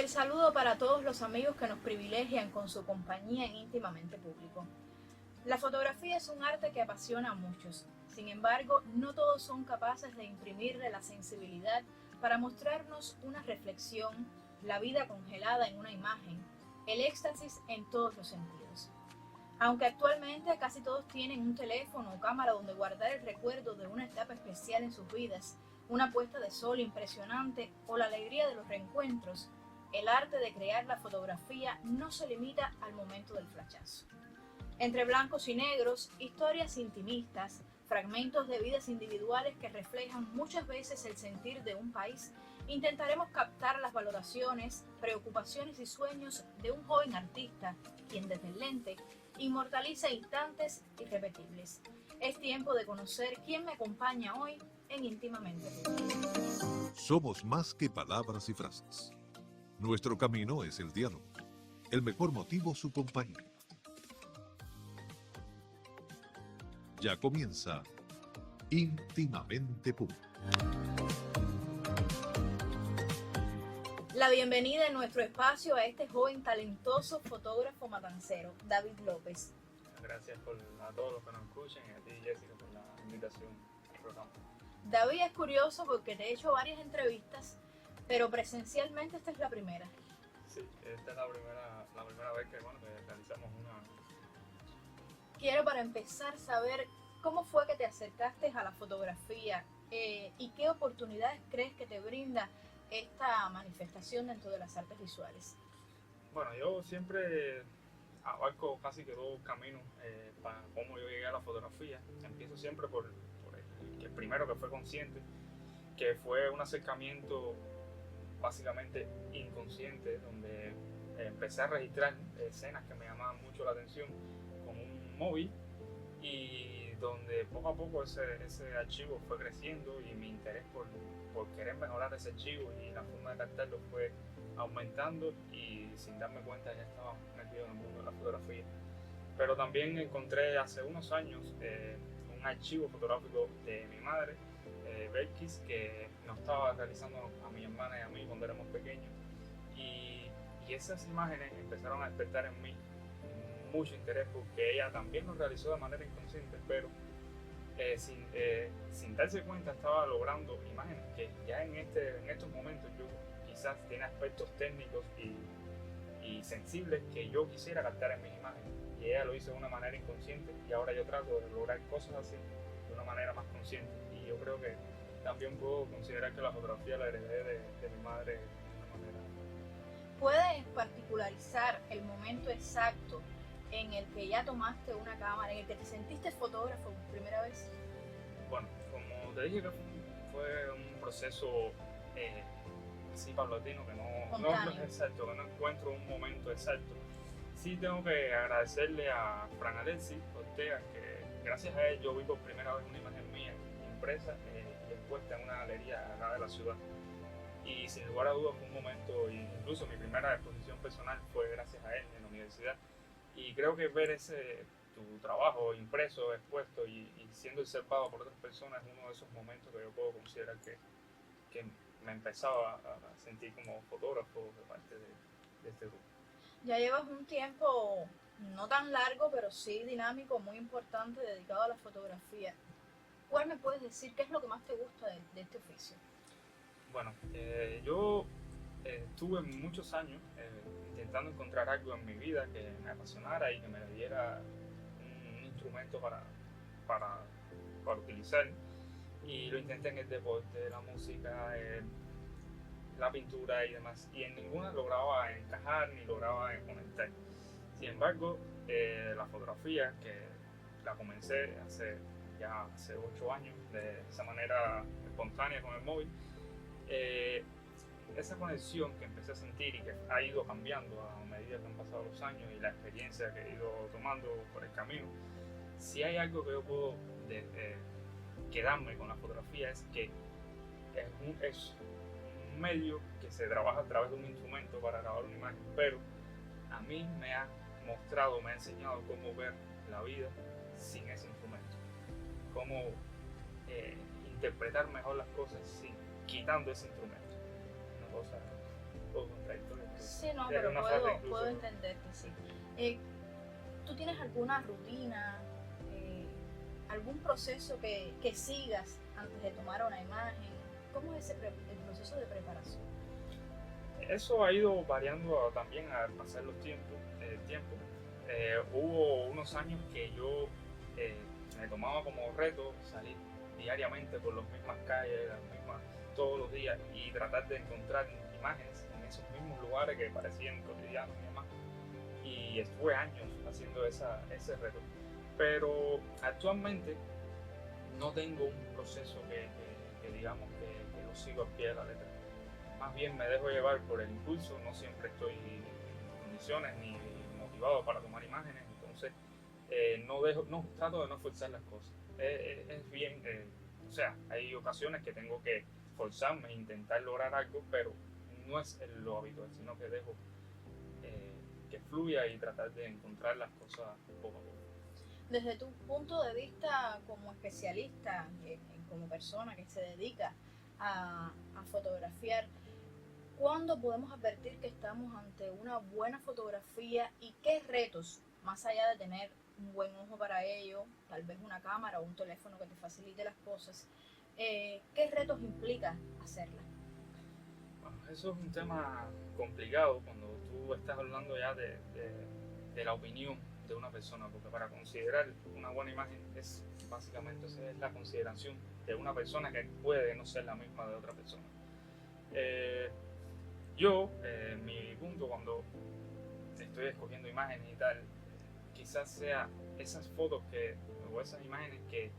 El saludo para todos los amigos que nos privilegian con su compañía en Íntimamente Público. La fotografía es un arte que apasiona a muchos. Sin embargo, no todos son capaces de imprimirle la sensibilidad para mostrarnos una reflexión, la vida congelada en una imagen, el éxtasis en todos los sentidos. Aunque actualmente casi todos tienen un teléfono o cámara donde guardar el recuerdo de una etapa especial en sus vidas, una puesta de sol impresionante o la alegría de los reencuentros, el arte de crear la fotografía no se limita al momento del flashazo. Entre blancos y negros, historias intimistas, fragmentos de vidas individuales que reflejan muchas veces el sentir de un país, intentaremos captar las valoraciones, preocupaciones y sueños de un joven artista, quien desde el lente inmortaliza instantes irrepetibles. Es tiempo de conocer quién me acompaña hoy en Íntimamente. Somos más que palabras y frases. Nuestro camino es el diálogo. El mejor motivo, su compañía. Ya comienza Íntimamente Público. La bienvenida en nuestro espacio a este joven talentoso fotógrafo matancero, David López. Gracias a todos los que nos escuchen y a ti, Jessica, por la invitación al programa. David, es curioso porque te he hecho varias entrevistas, pero presencialmente esta es la primera. Sí, esta es la primera vez que realizamos una. Quiero para empezar saber cómo fue que te acercaste a la fotografía y qué oportunidades crees que te brinda esta manifestación dentro de las artes visuales. Bueno, yo siempre abarco casi que dos caminos para cómo yo llegué a la fotografía. Empiezo siempre por el primero, que fue consciente, que fue un acercamiento básicamente inconsciente, donde empecé a registrar escenas que me llamaban mucho la atención con un móvil, y donde poco a poco ese archivo fue creciendo y mi interés por querer mejorar ese archivo y la forma de captarlo fue aumentando, y sin darme cuenta ya estaba metido en el mundo de la fotografía. Pero también encontré hace unos años un archivo fotográfico de mi madre, Belkis, que nos estaba realizando a mi hermana y a mí cuando éramos pequeños, y esas imágenes empezaron a despertar en mí mucho interés, porque ella también lo realizó de manera inconsciente, pero sin darse cuenta estaba logrando imágenes que ya en estos momentos yo quizás tiene aspectos técnicos y sensibles que yo quisiera captar en mis imágenes, y ella lo hizo de una manera inconsciente, y ahora yo trato de lograr cosas así de una manera más consciente. Y yo creo que también puedo considerar que la fotografía la heredé de mi madre de una manera. ¿Puedes particularizar el momento exacto en el que ya tomaste una cámara, en el que te sentiste fotógrafo por primera vez? Bueno, como te dije, que fue un proceso así paulatino, que no encuentro un momento exacto. Sí tengo que agradecerle a Fran Alexis Ortega, que gracias a él yo vi por primera vez una imagen mía impresa y expuesta en una galería acá de la ciudad. Y sin lugar a dudas fue un momento, incluso mi primera exposición personal fue gracias a él en la universidad. Y creo que ver tu trabajo impreso, expuesto y siendo observado por otras personas es uno de esos momentos que yo puedo considerar que me empezaba a sentir como fotógrafo de parte de este grupo. Ya llevas un tiempo no tan largo, pero sí dinámico, muy importante, dedicado a la fotografía. ¿Cuál me puedes decir? ¿Qué es lo que más te gusta de este oficio? Bueno, yo estuve muchos años intentando encontrar algo en mi vida que me apasionara y que me diera un instrumento para utilizar, y lo intenté en el deporte, la música, la pintura y demás, y en ninguna lograba encajar ni lograba conectar. Sin embargo, la fotografía, que la comencé hace 8 años de esa manera espontánea con el móvil, esa conexión que empecé a sentir y que ha ido cambiando a medida que han pasado los años y la experiencia que he ido tomando por el camino, si hay algo que yo puedo quedarme con la fotografía es que es un medio que se trabaja a través de un instrumento para grabar una imagen, pero a mí me ha mostrado, me ha enseñado cómo ver la vida sin ese instrumento, cómo interpretar mejor las cosas quitando ese instrumento. Una cosa un poco contradictoria. no, Era pero una frase puedo incluso, ¿no? entenderte, sí. ¿Tú tienes alguna rutina, algún proceso que sigas antes de tomar una imagen? ¿Cómo es el proceso de preparación? Eso ha ido variando también al pasar los tiempos, el tiempo. Hubo unos años que yo me tomaba como reto salir diariamente por las mismas calles, todos los días y tratar de encontrar imágenes en esos mismos lugares que parecían cotidianos y demás. Y estuve años haciendo ese reto. Pero actualmente no tengo un proceso que digamos que lo sigo al pie de la letra. Más bien me dejo llevar por el impulso, no siempre estoy en condiciones ni motivado para tomar imágenes, entonces trato de no forzar las cosas. Es bien, o sea, hay ocasiones que tengo que forzarme e intentar lograr algo, pero no es lo habitual, sino que dejo que fluya y tratar de encontrar las cosas poco a poco. Desde tu punto de vista como especialista, como persona que se dedica a fotografiar, ¿cuándo podemos advertir que estamos ante una buena fotografía y qué retos, más allá de tener un buen ojo para ello, tal vez una cámara o un teléfono que te facilite las cosas, qué retos implica hacerla? Bueno, eso es un tema complicado cuando tú estás hablando ya de la opinión de una persona, porque para considerar una buena imagen es básicamente esa es la consideración de una persona que puede no ser la misma de otra persona. Mi punto cuando estoy escogiendo imágenes y tal, quizás sea esas fotos o esas imágenes que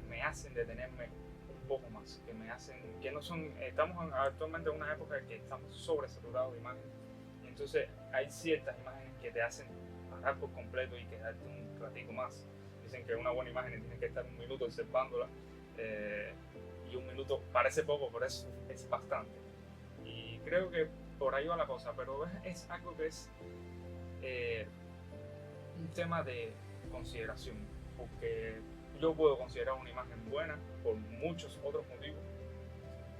me hacen detenerme un poco más, que me hacen, que no son, estamos actualmente en una época en que estamos sobresaturados de imágenes, y entonces hay ciertas imágenes que te hacen parar por completo y quedarte un ratico más. Dicen que una buena imagen tienes que estar un minuto observándola, y un minuto parece poco, pero es bastante. Y creo que por ahí va la cosa, pero es algo que es un tema de consideración, porque yo puedo considerar una imagen buena por muchos otros motivos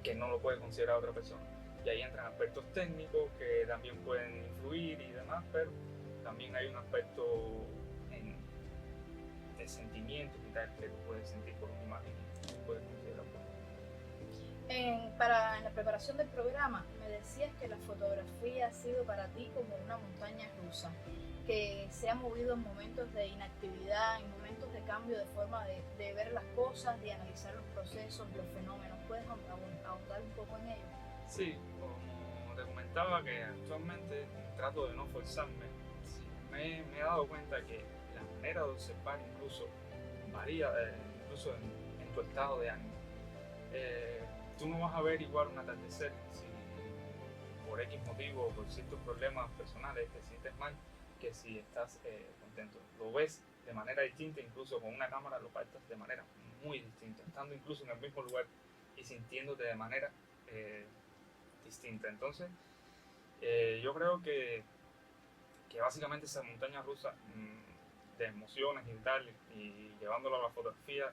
que no lo puede considerar otra persona. Y ahí entran aspectos técnicos que también pueden influir y demás, pero también hay un aspecto de sentimientos y tal que tú puedes sentir por una imagen y puedes considerar buena. En la preparación del programa me decías que la fotografía ha sido para ti como una montaña rusa, que se ha movido en momentos de inactividad, en momentos de cambio de forma de ver las cosas, de analizar los procesos, los fenómenos. ¿Puedes ahondar un poco en ello? Sí, como te comentaba que actualmente trato de no forzarme, sí, me he dado cuenta que la manera de observar incluso varía, incluso en tu estado de ánimo. Tú no vas a ver igual un atardecer si por X motivo o por ciertos problemas personales te sientes mal que si estás contento. Lo ves de manera distinta, incluso con una cámara lo captas de manera muy distinta, estando incluso en el mismo lugar y sintiéndote de manera distinta. Entonces, yo creo que básicamente esa montaña rusa de emociones y tal, y llevándolo a la fotografía,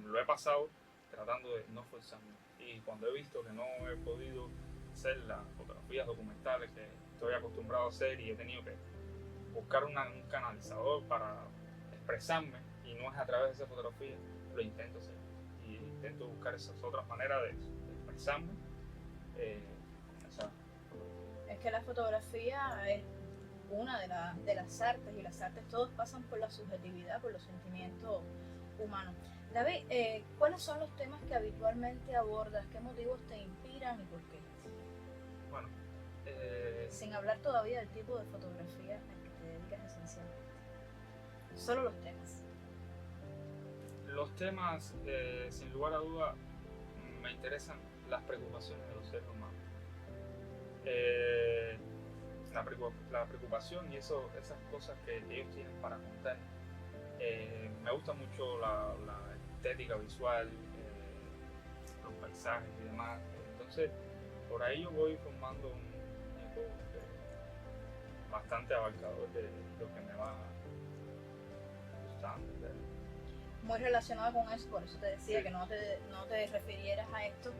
lo he pasado tratando de no forzarme. Y cuando he visto que no he podido hacer las fotografías documentales que estoy acostumbrado a hacer y he tenido que buscar un canalizador para expresarme y no es a través de esa fotografía, lo intento hacer. Y intento buscar esas otras maneras de expresarme. Es que la fotografía es una de las artes, y las artes todos pasan por la subjetividad, por los sentimientos humanos. David, ¿cuáles son los temas que habitualmente abordas? ¿Qué motivos te inspiran y por qué? Bueno, sin hablar todavía del tipo de fotografía al que te dedicas esencialmente. Solo los temas. Los temas, sin lugar a duda, me interesan las preocupaciones de los seres humanos. La preocupación y esas cosas que ellos tienen para contar. Me gusta mucho la estética visual, los paisajes y demás. Entonces, por ahí yo voy formando un tipo bastante abarcador de lo que me va gustando. Muy relacionado con eso, por eso te decía Sí. que no te refirieras a esto.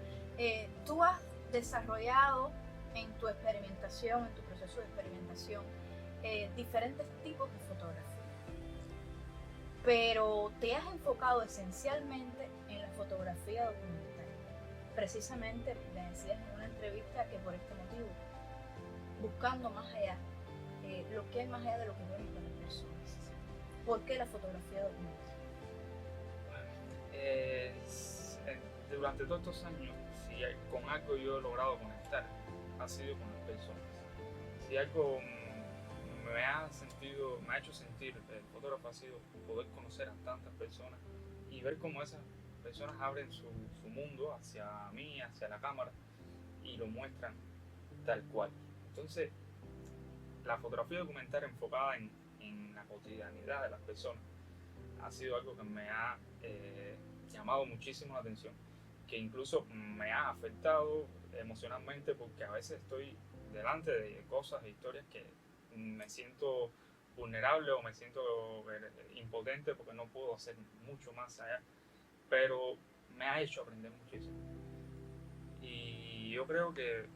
Tú has desarrollado en tu experimentación, en tu proceso de experimentación, diferentes tipos de fotografía, pero te has enfocado esencialmente en la fotografía documental. Precisamente me decías en una entrevista que por este motivo, buscando más allá, lo que hay más allá de lo que vemos de las personas. ¿Por qué la fotografía documental? Durante todos estos años, si con algo yo he logrado conectar, ha sido con las personas. Si algo me ha hecho sentir el fotógrafo, ha sido poder conocer a tantas personas y ver cómo esas personas abren su mundo hacia mí, hacia la cámara, y lo muestran tal cual. Entonces, la fotografía documental enfocada en la cotidianidad de las personas ha sido algo que me ha llamado muchísimo la atención, que incluso me ha afectado emocionalmente, porque a veces estoy delante de cosas e historias que me siento vulnerable o me siento impotente porque no puedo hacer mucho más allá, pero me ha hecho aprender muchísimo. Y yo creo que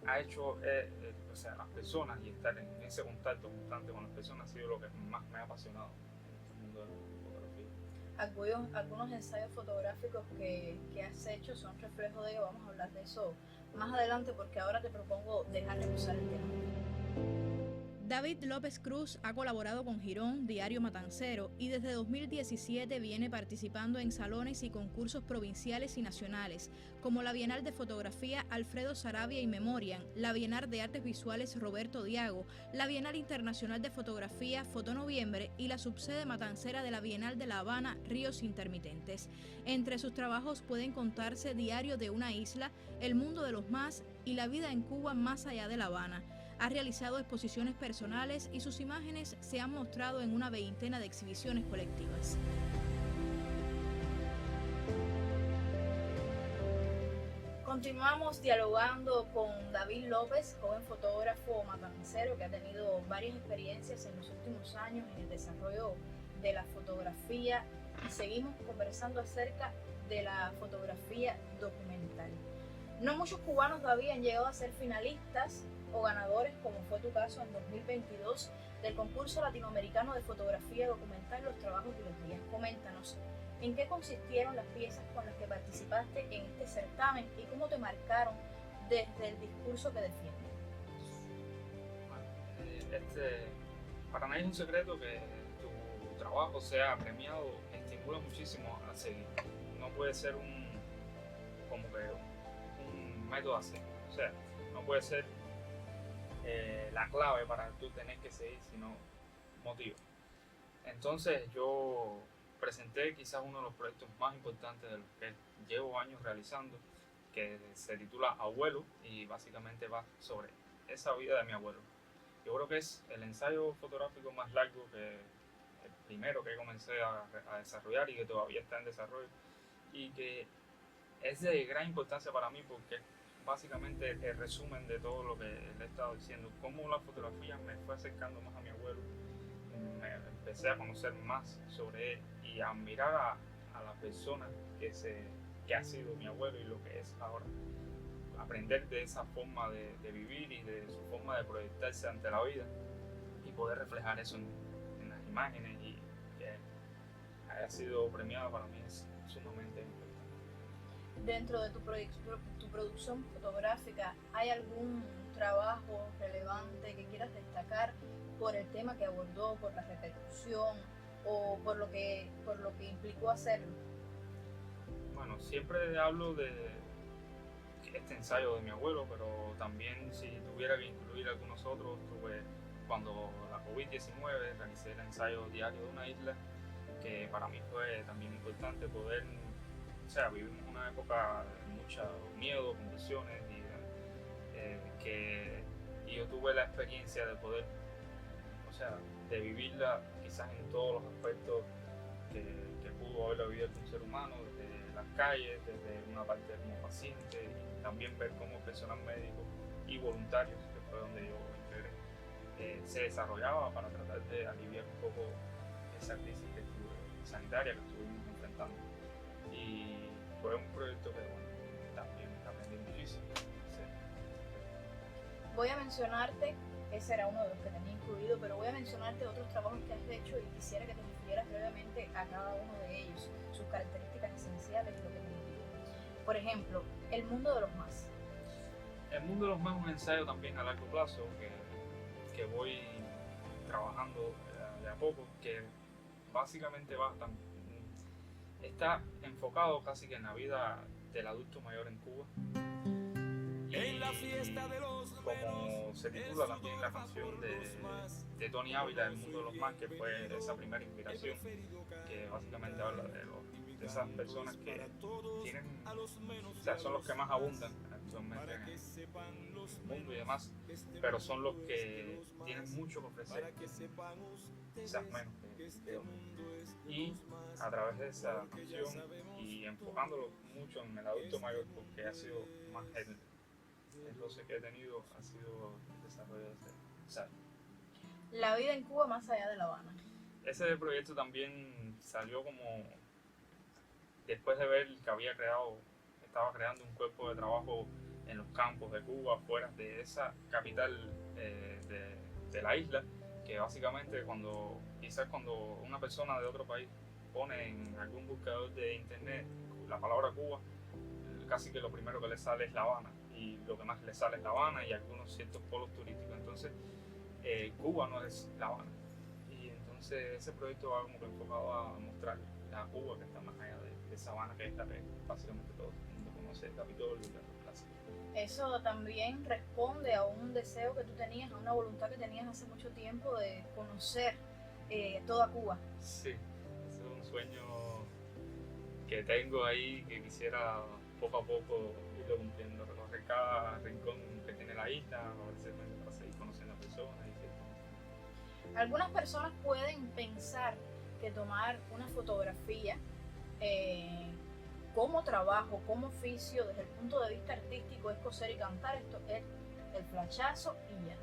ha hecho, las personas, y estar en ese contacto constante con las personas ha sido lo que más me ha apasionado en este mundo de la fotografía. Algunos ensayos fotográficos que has hecho son reflejo de ello. Vamos a hablar de eso más adelante, porque ahora te propongo dejar reposar el tema. David López Cruz ha colaborado con Girón, Diario Matancero, y desde 2017 viene participando en salones y concursos provinciales y nacionales, como la Bienal de Fotografía Alfredo Saravia y Memoriam, la Bienal de Artes Visuales Roberto Diago, la Bienal Internacional de Fotografía Fotonoviembre y la subsede matancera de la Bienal de La Habana Ríos Intermitentes. Entre sus trabajos pueden contarse Diario de una isla, El mundo de los más y La vida en Cuba más allá de La Habana. Ha realizado exposiciones personales y sus imágenes se han mostrado en una veintena de exhibiciones colectivas. Continuamos dialogando con David López, joven fotógrafo matancero que ha tenido varias experiencias en los últimos años en el desarrollo de la fotografía, y seguimos conversando acerca de la fotografía documental. No muchos cubanos todavía han llegado a ser finalistas o ganadores, como fue tu caso en 2022, del concurso latinoamericano de fotografía documental Los Trabajos de los Días. Coméntanos, ¿en qué consistieron las piezas con las que participaste en este certamen y cómo te marcaron desde el discurso que defiendes? Para mí es un secreto que tu trabajo sea premiado, estimula muchísimo a seguir. No puede ser un método así, o sea, no puede ser la clave para tú tener que seguir, sino motivo. Entonces yo presenté quizás uno de los proyectos más importantes de los que llevo años realizando, que se titula Abuelo, y básicamente va sobre esa vida de mi abuelo. Yo creo que es el ensayo fotográfico más largo, el primero que comencé a desarrollar y que todavía está en desarrollo, y que es de gran importancia para mí porque básicamente el resumen de todo lo que le he estado diciendo, cómo la fotografía me fue acercando más a mi abuelo, me empecé a conocer más sobre él y a admirar a la persona que ha sido mi abuelo y lo que es ahora. Aprender de esa forma de vivir y de su forma de proyectarse ante la vida y poder reflejar eso en las imágenes, y que haya sido premiado para mí es sumamente importante. Dentro de tu producción fotográfica, ¿hay algún trabajo relevante que quieras destacar por el tema que abordó, por la repercusión o por lo que implicó hacerlo? Bueno, siempre hablo de este ensayo de mi abuelo, pero también si tuviera que incluir algunos otros, cuando la COVID-19 realicé el ensayo Diario de una isla, que para mí fue también importante poder, vivimos una época de mucho miedo, convulsiones, y yo tuve la experiencia de poder, de vivirla quizás en todos los aspectos que pudo haberla vivido algún ser humano, desde las calles, desde una parte como paciente, y también ver cómo personal médico y voluntarios, que fue donde yo integré, se desarrollaba para tratar de aliviar un poco esa crisis sanitaria que estuvimos enfrentando. Y fue un proyecto que también aprendí muchísimo. Sí. voy a mencionarte, ese era uno de los que tenía incluido, pero voy a mencionarte otros trabajos que has hecho y quisiera que te refirieras brevemente a cada uno de ellos, sus características esenciales y lo que te motiva. Por ejemplo, El mundo de los más. El mundo de los más es un ensayo también a largo plazo que voy trabajando de a poco, que básicamente está enfocado casi que en la vida del adulto mayor en Cuba. Y como se titula también la canción de Tony Ávila, El mundo de los más, que fue esa primera inspiración, que básicamente habla de esas personas que tienen, o sea, son los que más abundan actualmente en el mundo y demás, pero son los que tienen mucho que ofrecer, quizás menos que otros. Y a través de esa canción y enfocándolo mucho en el adulto mayor, porque ha sido más el roce que he tenido, ha sido el desarrollo de ese ensayo. La vida en Cuba más allá de La Habana. Ese proyecto también salió como después de ver que estaba creando un cuerpo de trabajo en los campos de Cuba, fuera de esa capital de la isla, que básicamente quizás cuando una persona de otro país pone en algún buscador de internet la palabra Cuba, casi que lo primero que le sale es La Habana, y lo que más le sale es La Habana y algunos ciertos polos turísticos. Entonces, Cuba no es La Habana. Y entonces ese proyecto va como que enfocado a mostrar la Cuba que está más allá de esa Habana, que es la que básicamente todo el mundo conoce, el Capitolio y la Plaza. Eso también responde a un deseo que tú tenías, a una voluntad que tenías hace mucho tiempo de conocer toda Cuba. Sí, ese es un sueño que tengo ahí, que quisiera poco a poco irlo cumpliendo, recorrer cada rincón que tiene la isla, a veces para seguir conociendo a personas. Algunas personas pueden pensar que tomar una fotografía como trabajo, como oficio, desde el punto de vista artístico, es coser y cantar, esto es el flashazo y ya.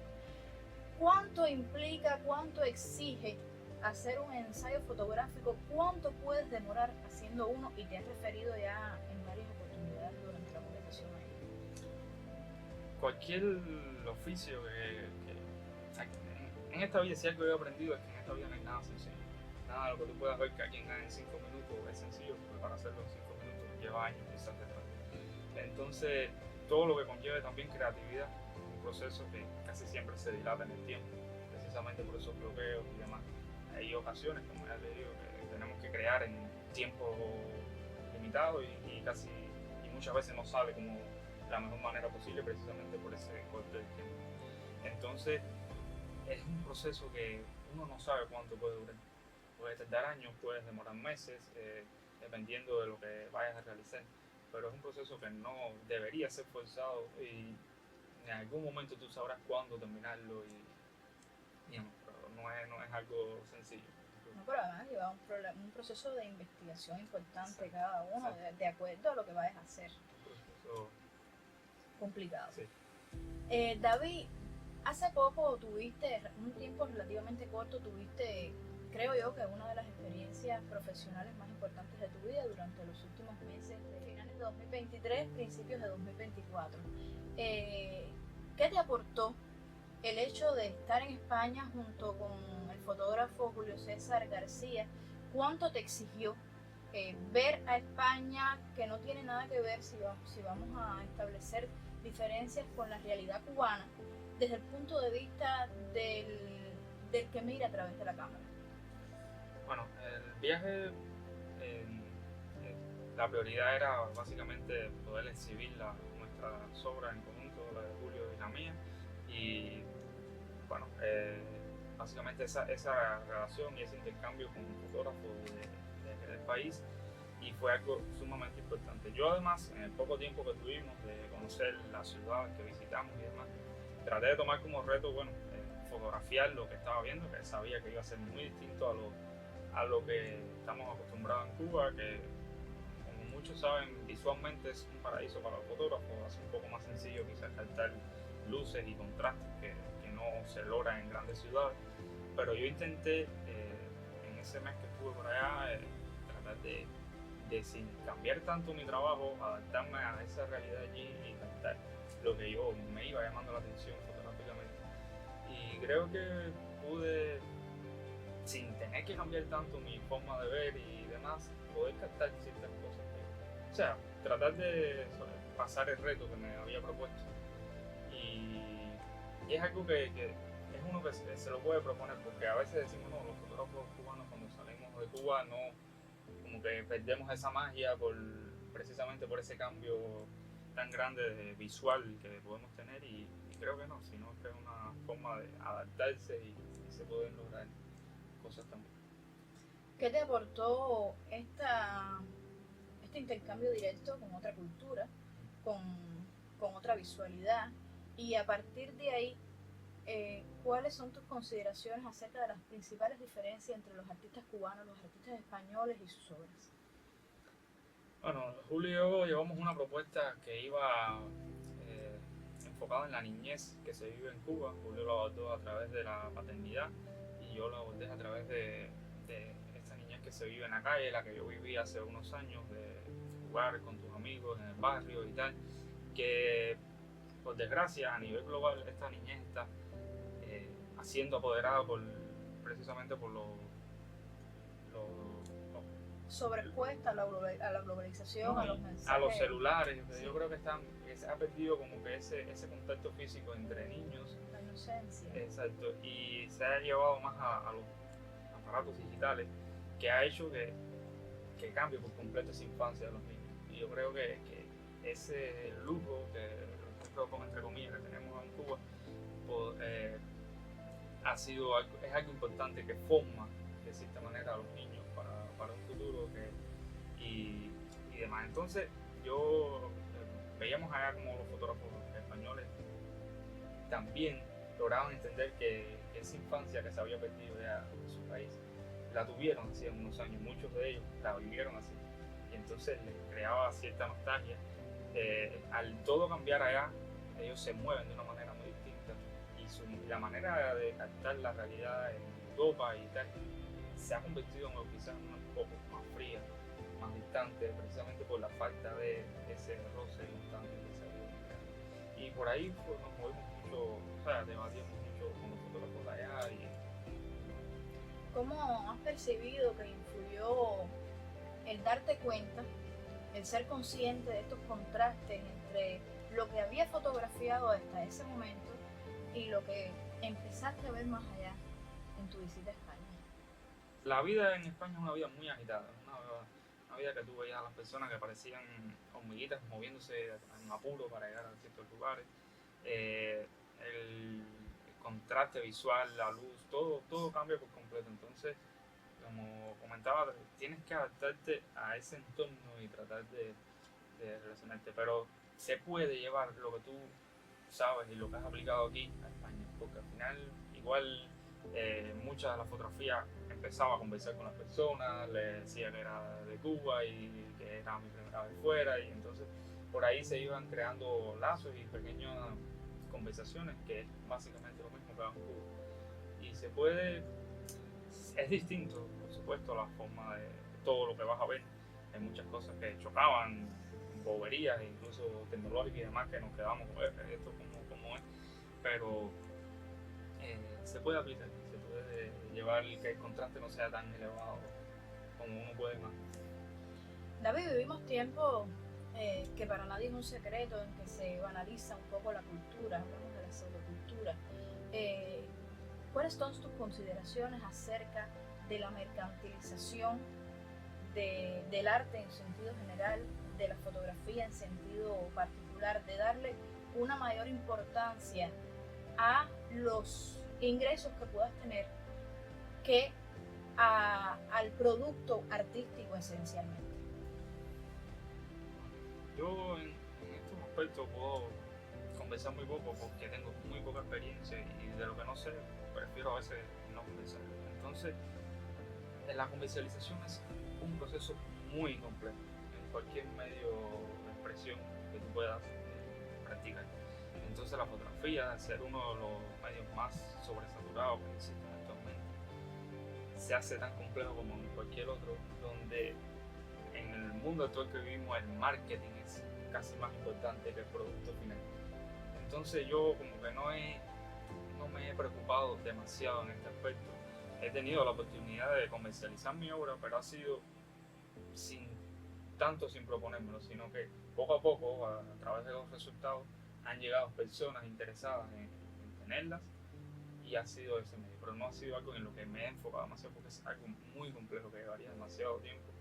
¿Cuánto implica, cuánto exige hacer un ensayo fotográfico? ¿Cuánto puedes demorar haciendo uno? Y te has referido ya en varias oportunidades durante la conversación ahí. Cualquier oficio en esta vida, si algo he aprendido es que en esta vida no hay nada sencillo. Nada de lo que tú puedas ver que alguien gane en 5 minutos es sencillo, porque para hacerlo en 5 minutos lleva años quizás detrás. Entonces, todo lo que conlleve también creatividad, un proceso que casi siempre se dilata en el tiempo, precisamente por esos bloqueos y demás. Hay ocasiones, como ya te digo, que tenemos que crear en tiempo limitado y muchas veces no sale como la mejor manera posible, precisamente por ese corte del tiempo. Entonces, es un proceso que uno no sabe cuánto puede durar. Puede tardar años, puede demorar meses, dependiendo de lo que vayas a realizar. Pero es un proceso que no debería ser forzado y en algún momento tú sabrás cuándo terminarlo y no es algo sencillo. No, pero además lleva un proceso de investigación importante cada uno, de acuerdo a lo que vayas a hacer. Un proceso complicado. Sí. David, hace poco tuviste, un tiempo relativamente corto, creo yo que una de las experiencias profesionales más importantes de tu vida durante los últimos meses, de finales de 2023, principios de 2024. ¿Qué te aportó el hecho de estar en España junto con el fotógrafo Julio César García? ¿Cuánto te exigió ver a España, que no tiene nada que ver, si vamos a establecer diferencias con la realidad cubana, desde el punto de vista del que mira a través de la cámara? Bueno, el viaje, la prioridad era básicamente poder exhibir nuestras obras en conjunto, la de Julio y la mía, y bueno, básicamente esa relación y ese intercambio con un fotógrafo del país, y fue algo sumamente importante. Yo además, en el poco tiempo que tuvimos de conocer la ciudad que visitamos y demás, traté de tomar como reto, fotografiar lo que estaba viendo, que sabía que iba a ser muy distinto a lo que estamos acostumbrados en Cuba, que como muchos saben, visualmente es un paraíso para los fotógrafos, hace un poco más sencillo quizás captar luces y contrastes que no se logran en grandes ciudades, pero yo intenté en ese mes que estuve por allá tratar de sin cambiar tanto mi trabajo, adaptarme a esa realidad allí y captar lo que yo me iba llamando la atención fotográficamente. creo que pude, sin tener que cambiar tanto mi forma de ver y demás, poder captar ciertas cosas. O sea, tratar de pasar el reto que me había propuesto. Y es algo que es uno que se lo puede proponer, porque a veces decimos, no, los fotógrafos cubanos cuando salimos de Cuba no, como que perdemos esa magia precisamente por ese cambio tan grande de visual que podemos tener, y creo que no, sino que es una forma de adaptarse y se pueden lograr cosas también. ¿Qué te aportó este intercambio directo con otra cultura, con otra visualidad? Y a partir de ahí, ¿cuáles son tus consideraciones acerca de las principales diferencias entre los artistas cubanos, los artistas españoles y sus obras? Bueno, Julio y yo llevamos una propuesta que iba enfocada en la niñez que se vive en Cuba. Julio lo abordó a través de la paternidad y yo lo abordé a través de esta niñez que se vive en la calle, la que yo viví hace unos años, de jugar con tus amigos en el barrio y tal, que por desgracia a nivel global esta niñez está siendo apoderada precisamente por Sobreexpuesta a la globalización, a los mensajes. A los celulares. Sí. Yo creo que se ha perdido como que ese contacto físico entre niños. La inocencia. Exacto. Y se ha llevado más a los aparatos digitales, que ha hecho que cambie por completo esa infancia de los niños. Y yo creo que ese lujo, entre comillas, que tenemos en Cuba, pues, es algo importante que forma de cierta manera a los niños para un futuro y demás. Entonces veíamos allá como los fotógrafos españoles también lograban entender que esa infancia que se había perdido ya en su país la tuvieron hace unos años, muchos de ellos la vivieron así, y entonces les creaba cierta nostalgia. Al todo cambiar allá, ellos se mueven de una manera muy distinta, y la manera de captar la realidad en Europa y tal se ha convertido en quizás un poco más fría, más distante, precisamente por la falta de ese roce constante que se había. Y por ahí pues, nos movimos mucho, o sea, debatíamos mucho con los fotógrafos de allá. ¿Cómo has percibido que influyó el darte cuenta, el ser consciente de estos contrastes entre lo que había fotografiado hasta ese momento y lo que empezaste a ver más allá en tu visita a España? La vida en España es una vida muy agitada, una vida que tú veías a las personas que parecían hormiguitas moviéndose en apuro para llegar a ciertos lugares. El contraste visual, la luz, todo cambia por completo. Entonces, como comentaba, tienes que adaptarte a ese entorno y tratar de relacionarte, pero se puede llevar lo que tú sabes y lo que has aplicado aquí a España, porque al final igual muchas de las fotografías empezaba a conversar con las personas, les decía que era de Cuba y que era mi primera vez fuera, y entonces por ahí se iban creando lazos y pequeñas conversaciones, que es básicamente lo mismo que hago en Cuba. Y es distinto, por supuesto, la forma de todo lo que vas a ver. Hay muchas cosas que chocaban, boberías, incluso tecnológicas y demás, que nos quedamos, esto como es, pero se puede aplicar, se puede llevar que el contraste no sea tan elevado como uno puede más. David, vivimos tiempos que para nadie es un secreto, en que se banaliza un poco la cultura, hablamos de la pseudocultura. ¿Cuáles son tus consideraciones acerca de la mercantilización del arte en sentido general, de la fotografía en sentido particular, de darle una mayor importancia a los ingresos que puedas tener que al producto artístico esencialmente? Yo en estos aspectos puedo conversar muy poco porque tengo muy poca experiencia y de lo que no sé prefiero a veces no conversar. Entonces, la comercialización es un proceso muy complejo en cualquier medio de expresión que tú puedas practicar. Entonces la fotografía, al ser uno de los medios más sobresaturados que existen actualmente, se hace tan complejo como en cualquier otro, donde en el mundo actual que vivimos el marketing es casi más importante que el producto final. Entonces yo como que no me he preocupado demasiado en este aspecto. He tenido la oportunidad de comercializar mi obra, pero ha sido sin proponérmelo, sino que poco a poco, a través de los resultados, han llegado personas interesadas en tenerlas y ha sido ese medio, pero no ha sido algo en lo que me he enfocado demasiado porque es algo muy complejo que llevaría demasiado tiempo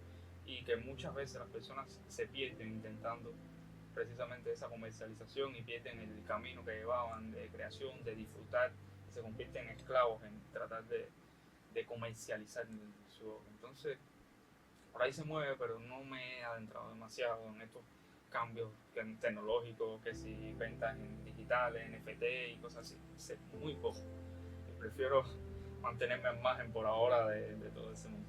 y que muchas veces las personas se pierden intentando precisamente esa comercialización y pierden el camino que llevaban de creación, de disfrutar, y se convierten en esclavos en tratar de comercializar su obra. Entonces, por ahí se mueve, pero no me he adentrado demasiado en estos cambios tecnológicos, que si ventas en digitales, NFT y cosas así, sé muy poco. Y prefiero mantenerme al margen por ahora de todo ese mundo.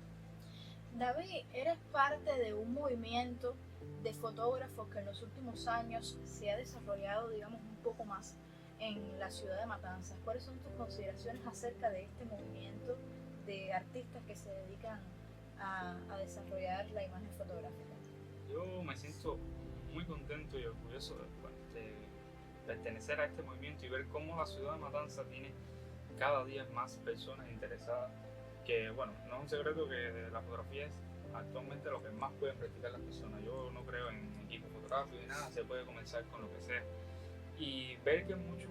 David, eres parte de un movimiento de fotógrafos que en los últimos años se ha desarrollado, digamos, un poco más en la ciudad de Matanzas. ¿Cuáles son tus consideraciones acerca de este movimiento de artistas que se dedican a desarrollar la imagen fotográfica? Yo me siento muy contento y orgulloso de pertenecer a este movimiento y ver cómo la ciudad de Matanzas tiene cada día más personas interesadas, que bueno, no es un secreto que la fotografía es actualmente lo que más pueden practicar las personas. Yo no creo en equipos fotográficos ni nada, se puede comenzar con lo que sea. Y ver que muchos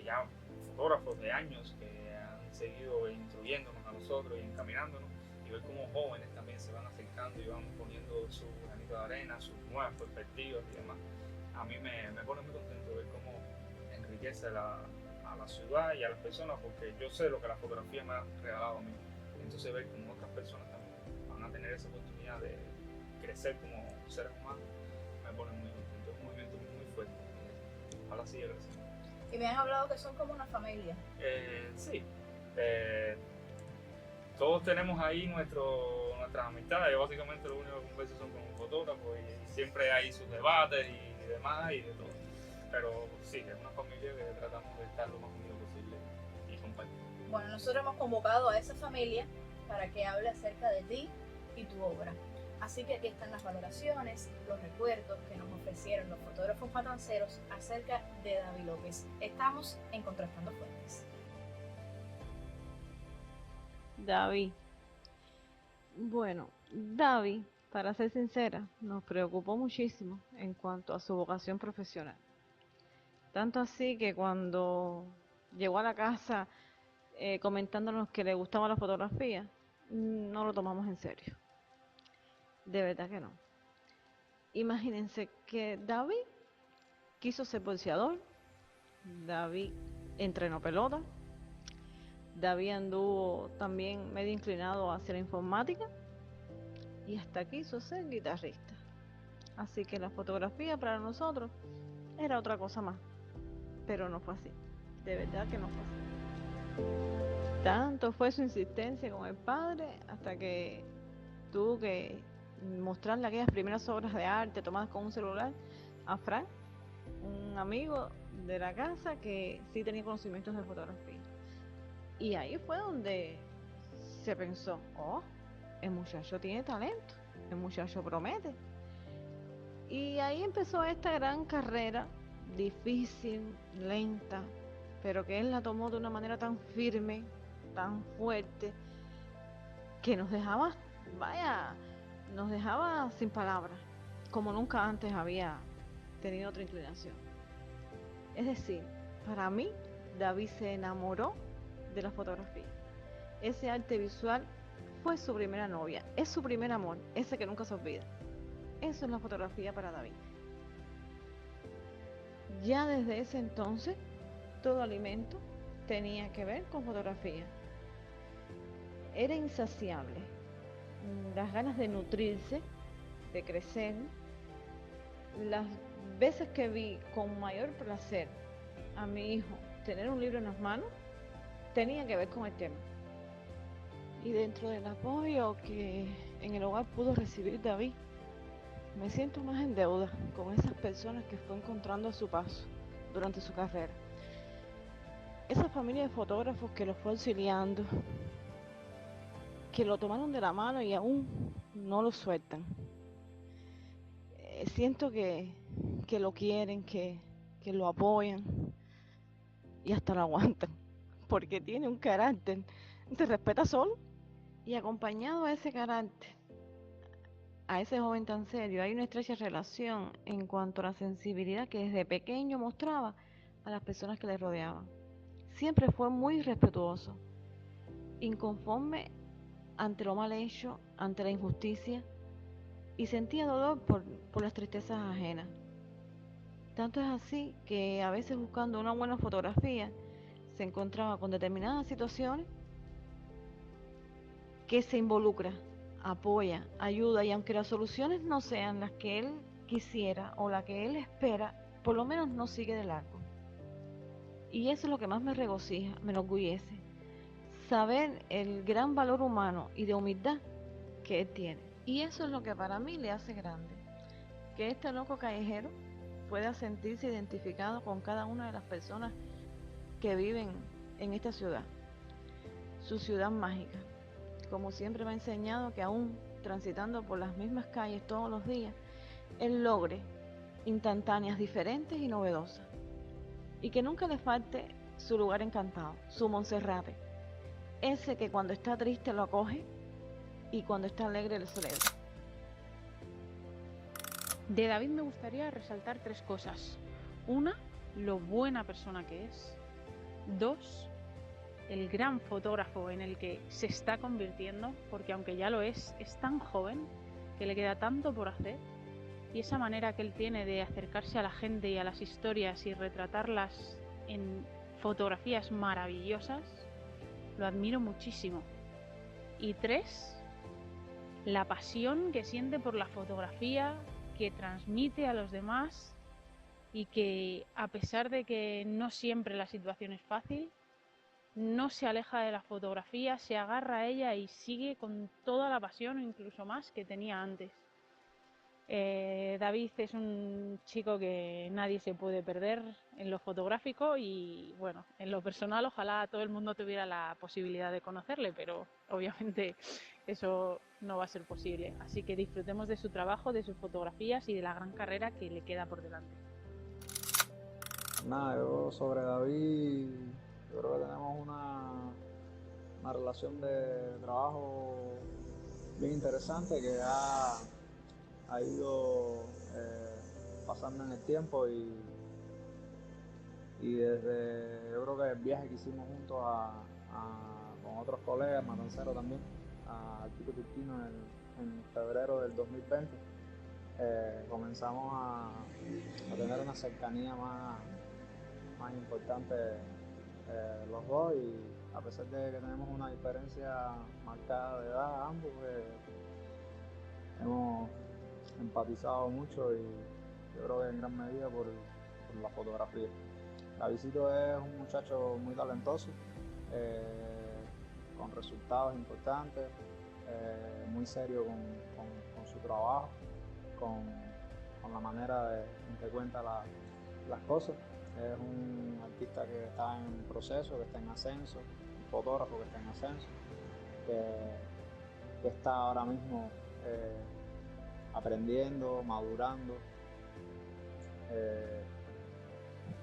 ya fotógrafos de años que han seguido instruyéndonos a nosotros y encaminándonos, y ver cómo jóvenes también se van acercando y van poniendo su granito de arena, sus nuevas perspectivas y demás, a mí me pone muy contento ver cómo enriquece a la ciudad y a las personas, porque yo sé lo que la fotografía me ha regalado a mí. Entonces ver cómo otras personas también van a tener esa oportunidad de crecer como seres humanos me pone muy contento. Es un movimiento muy fuerte. Ojalá siga creciendo. Y me han hablado que son como una familia. Sí. Todos tenemos ahí nuestras amistades. Yo básicamente lo único que converso son con fotógrafos y siempre hay sus debates y demás y de todo. Pero sí, es una familia que tratamos de estar lo más unidos posible y compartir. Bueno, nosotros hemos convocado a esa familia para que hable acerca de ti y tu obra. Así que aquí están las valoraciones, los recuerdos que nos ofrecieron los fotógrafos matanceros acerca de David López. Estamos en Contrastando Fuentes. David. Bueno, David, para ser sincera, nos preocupó muchísimo en cuanto a su vocación profesional. Tanto así que cuando llegó a la casa comentándonos que le gustaba la fotografía, no lo tomamos en serio. De verdad que no. Imagínense que David quiso ser boxeador, David entrenó pelota, David anduvo también medio inclinado hacia la informática y hasta quiso ser guitarrista. Así que la fotografía para nosotros era otra cosa más, pero no fue así. De verdad que no fue así. Tanto fue su insistencia con el padre hasta que tuvo que mostrarle aquellas primeras obras de arte tomadas con un celular a Frank, un amigo de la casa que sí tenía conocimientos de fotografía. Y ahí fue donde se pensó, oh, el muchacho tiene talento, el muchacho promete. Y ahí empezó esta gran carrera, difícil, lenta, pero que él la tomó de una manera tan firme, tan fuerte, que nos dejaba sin palabras, como nunca antes había tenido otra inclinación. Es decir, para mí, David se enamoró de la fotografía. Ese arte visual fue su primera novia, es su primer amor, ese que nunca se olvida. Eso es la fotografía para David. Ya desde ese entonces, todo alimento tenía que ver con fotografía. Era insaciable. Las ganas de nutrirse, de crecer. Las veces que vi con mayor placer a mi hijo tener un libro en las manos, tenía que ver con el tema. Y dentro del apoyo que en el hogar pudo recibir David, me siento más en deuda con esas personas que fue encontrando a su paso durante su carrera. Esa familia de fotógrafos que lo fue auxiliando, que lo tomaron de la mano y aún no lo sueltan. Siento que lo quieren, que lo apoyan y hasta lo aguantan, porque tiene un carácter, se respeta solo. Y acompañado a ese carácter, a ese joven tan serio, hay una estrecha relación en cuanto a la sensibilidad que desde pequeño mostraba a las personas que le rodeaban. Siempre fue muy respetuoso, inconforme ante lo mal hecho, ante la injusticia, y sentía dolor por las tristezas ajenas. Tanto es así que a veces buscando una buena fotografía se encontraba con determinadas situaciones que se involucra, apoya, ayuda, y aunque las soluciones no sean las que él quisiera o las que él espera, por lo menos no sigue de largo. Y eso es lo que más me regocija, me enorgullece, saber el gran valor humano y de humildad que él tiene. Y eso es lo que para mí le hace grande, que este loco callejero pueda sentirse identificado con cada una de las personas que viven en esta ciudad, su ciudad mágica. Como siempre me ha enseñado que aún transitando por las mismas calles todos los días, él logre instantáneas diferentes y novedosas. Y que nunca le falte su lugar encantado, su Monserrate. Ese que cuando está triste lo acoge y cuando está alegre lo celebra. De David me gustaría resaltar 3 cosas. Una, lo buena persona que es. 2, el gran fotógrafo en el que se está convirtiendo, porque aunque ya lo es tan joven que le queda tanto por hacer, y esa manera que él tiene de acercarse a la gente y a las historias y retratarlas en fotografías maravillosas, lo admiro muchísimo. Y 3, la pasión que siente por la fotografía, que transmite a los demás, y que a pesar de que no siempre la situación es fácil, no se aleja de la fotografía, se agarra a ella y sigue con toda la pasión, incluso más que tenía antes. David es un chico que nadie se puede perder en lo fotográfico y bueno, en lo personal ojalá todo el mundo tuviera la posibilidad de conocerle, pero obviamente eso no va a ser posible. Así que disfrutemos de su trabajo, de sus fotografías y de la gran carrera que le queda por delante. Nada, yo sobre David, yo creo que tenemos una relación de trabajo bien interesante que ha ido pasando en el tiempo y desde, yo creo que el viaje que hicimos juntos con otros colegas, Matancero también, a Quito Turquino en febrero del 2020, comenzamos a tener una cercanía más importante los dos, y a pesar de que tenemos una diferencia marcada de edad ambos, hemos empatizado mucho y yo creo que en gran medida por la fotografía. Davidcito es un muchacho muy talentoso, con resultados importantes, muy serio con su trabajo, con la manera en que cuenta las cosas. Es un artista que está en proceso, que está en ascenso, un fotógrafo que está en ascenso, que está ahora mismo aprendiendo, madurando,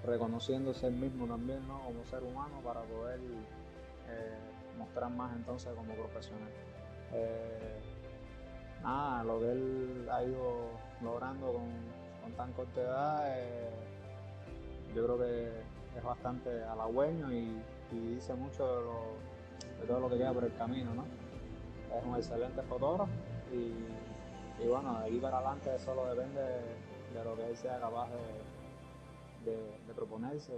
reconociéndose él mismo también, ¿no?, como ser humano, para poder mostrar más entonces como profesional. Nada, lo que él ha ido logrando con tan corta edad, yo creo que es bastante halagüeño y dice mucho de todo lo que queda por el camino, ¿no? Es un excelente fotógrafo y bueno, de aquí para adelante solo depende de lo que él sea capaz de proponerse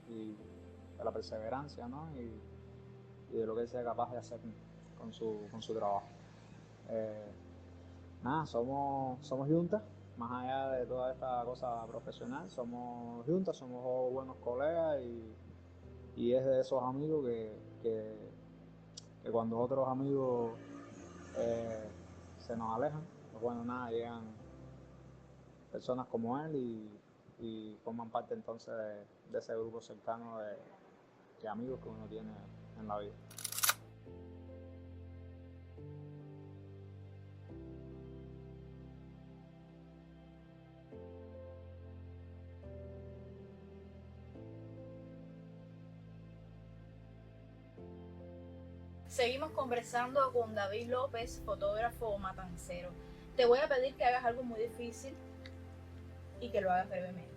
y de la perseverancia, ¿no? Y de lo que él sea capaz de hacer con su trabajo. Nada, somos juntas, más allá de toda esta cosa profesional, somos juntas, somos buenos colegas y es de esos amigos que cuando otros amigos se nos alejan, pues bueno, nada, llegan personas como él y forman parte entonces de ese grupo cercano de amigos que uno tiene en la vida. Seguimos conversando con David López, fotógrafo matancero. Te voy a pedir que hagas algo muy difícil y que lo hagas brevemente.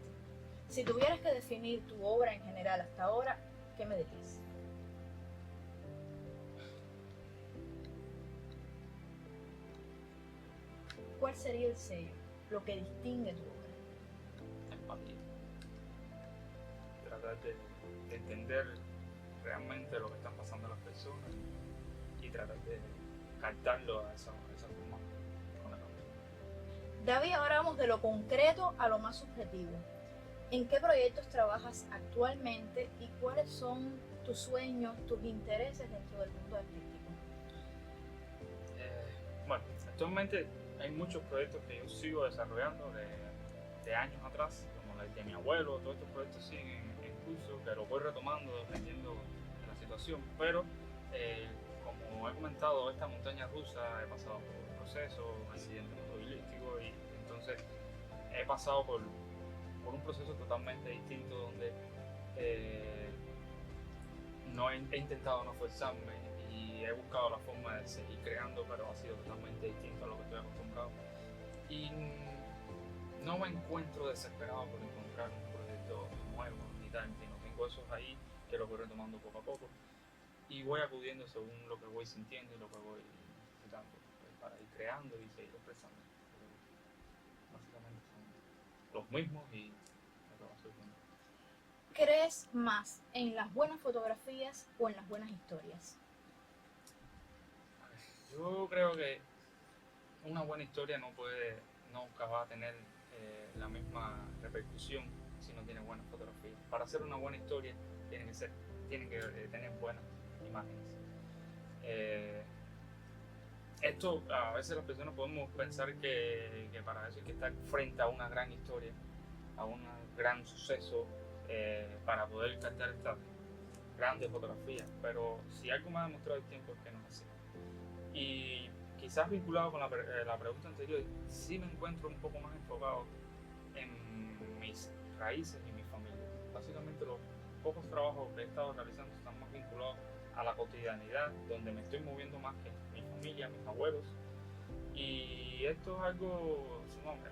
Si tuvieras que definir tu obra en general hasta ahora, ¿qué me dirías? ¿Cuál sería el sello, lo que distingue tu obra? Empatía. Tratar de entender realmente lo que están pasando las personas y tratar de captarlo a esa forma con la cámara. David, ahora vamos de lo concreto a lo más subjetivo. ¿En qué proyectos trabajas actualmente y cuáles son tus sueños, tus intereses dentro del mundo artístico? Bueno, actualmente hay muchos proyectos que yo sigo desarrollando de años atrás, como el de mi abuelo. Todos estos proyectos siguen en curso, que los voy retomando dependiendo de la situación, pero como he comentado, esta montaña rusa he pasado por un proceso, un accidente automovilístico, y entonces he pasado por un proceso totalmente distinto donde he intentado no forzarme y he buscado la forma de seguir creando, pero ha sido totalmente distinto a lo que estoy acostumbrado. Y no me encuentro desesperado por encontrar un proyecto nuevo ni tal, sino tengo esos ahí que los voy retomando poco a poco y voy acudiendo según lo que voy sintiendo y lo que voy necesitando, pues, para ir creando y seguir expresando. Básicamente son los mismos y lo que va surgiendo. ¿Crees más en las buenas fotografías o en las buenas historias? Yo creo que una buena historia nunca va a tener la misma repercusión si no tiene buenas fotografías. Para hacer una buena historia tiene que tener buenas imágenes. Esto a veces las personas podemos pensar que para eso hay que estar frente a una gran historia, a un gran suceso, para poder captar estas grandes fotografías, pero si algo me ha demostrado el tiempo es que no es así. Y quizás vinculado con la pregunta anterior, sí me encuentro un poco más enfocado en mis raíces y mi familia. Básicamente los pocos trabajos que he estado realizando están más vinculados a la cotidianidad, donde me estoy moviendo más que mi familia, mis abuelos. Y esto es algo,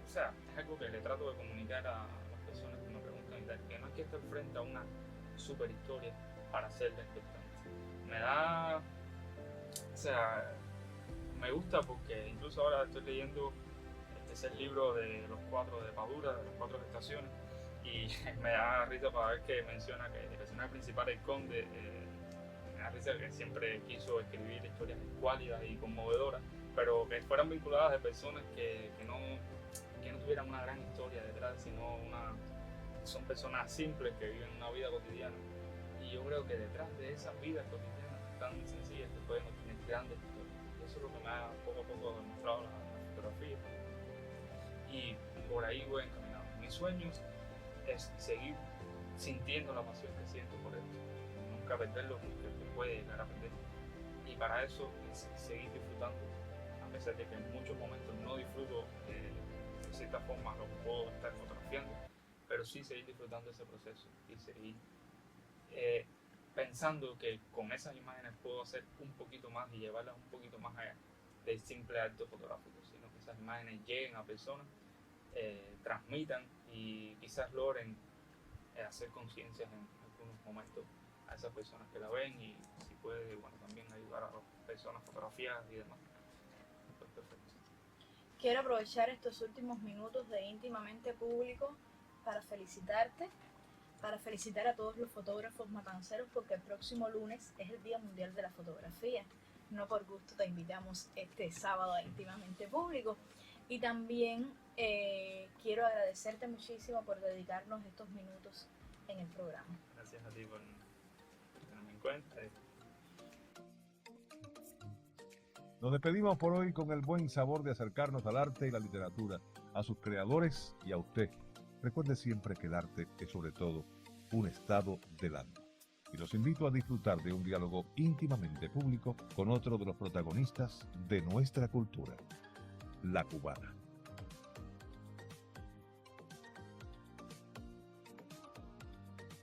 es algo que le trato de comunicar a las personas que me preguntan y tal, que no hay que estar frente a una super historia para hacerla importante. Me gusta porque incluso ahora estoy leyendo el tercer libro de los 4 de Padura, de las 4 estaciones, y me da risa para ver que menciona que el personaje principal, el conde, me da risa que siempre quiso escribir historias escuálidas y conmovedoras, pero que fueran vinculadas de personas que no tuvieran una gran historia detrás, sino son personas simples que viven una vida cotidiana. Y yo creo que detrás de esas vidas cotidianas tan sencillas que pueden tener grandes historias. Y eso es lo que me ha poco a poco demostrado la fotografía. Y por ahí voy encaminado. Mis sueños es seguir sintiendo la pasión que siento por esto. Nunca perderlo, porque se puede llegar a perder. Y para eso es seguir disfrutando, a pesar de que en muchos momentos no disfruto de cierta forma lo que puedo estar fotografiando, pero sí seguir disfrutando ese proceso y seguir pensando que con esas imágenes puedo hacer un poquito más y llevarlas un poquito más allá del simple acto fotográfico, sino que esas imágenes lleguen a personas, transmitan y quizás logren hacer conciencias en algunos momentos a esas personas que la ven, y si puede, bueno, también ayudar a las personas fotografiadas y demás. Pues perfecto. Quiero aprovechar estos últimos minutos de Íntimamente Público para felicitarte, para felicitar a todos los fotógrafos matanceros, porque el próximo lunes es el Día Mundial de la Fotografía. No por gusto te invitamos este sábado a Íntimamente Público. Y también quiero agradecerte muchísimo por dedicarnos estos minutos en el programa. Gracias a ti por tenerme en cuenta. Nos despedimos por hoy con el buen sabor de acercarnos al arte y la literatura, a sus creadores y a usted. Recuerde siempre que el arte es sobre todo un estado del alma. Y los invito a disfrutar de un diálogo íntimamente público con otro de los protagonistas de nuestra cultura, la cubana.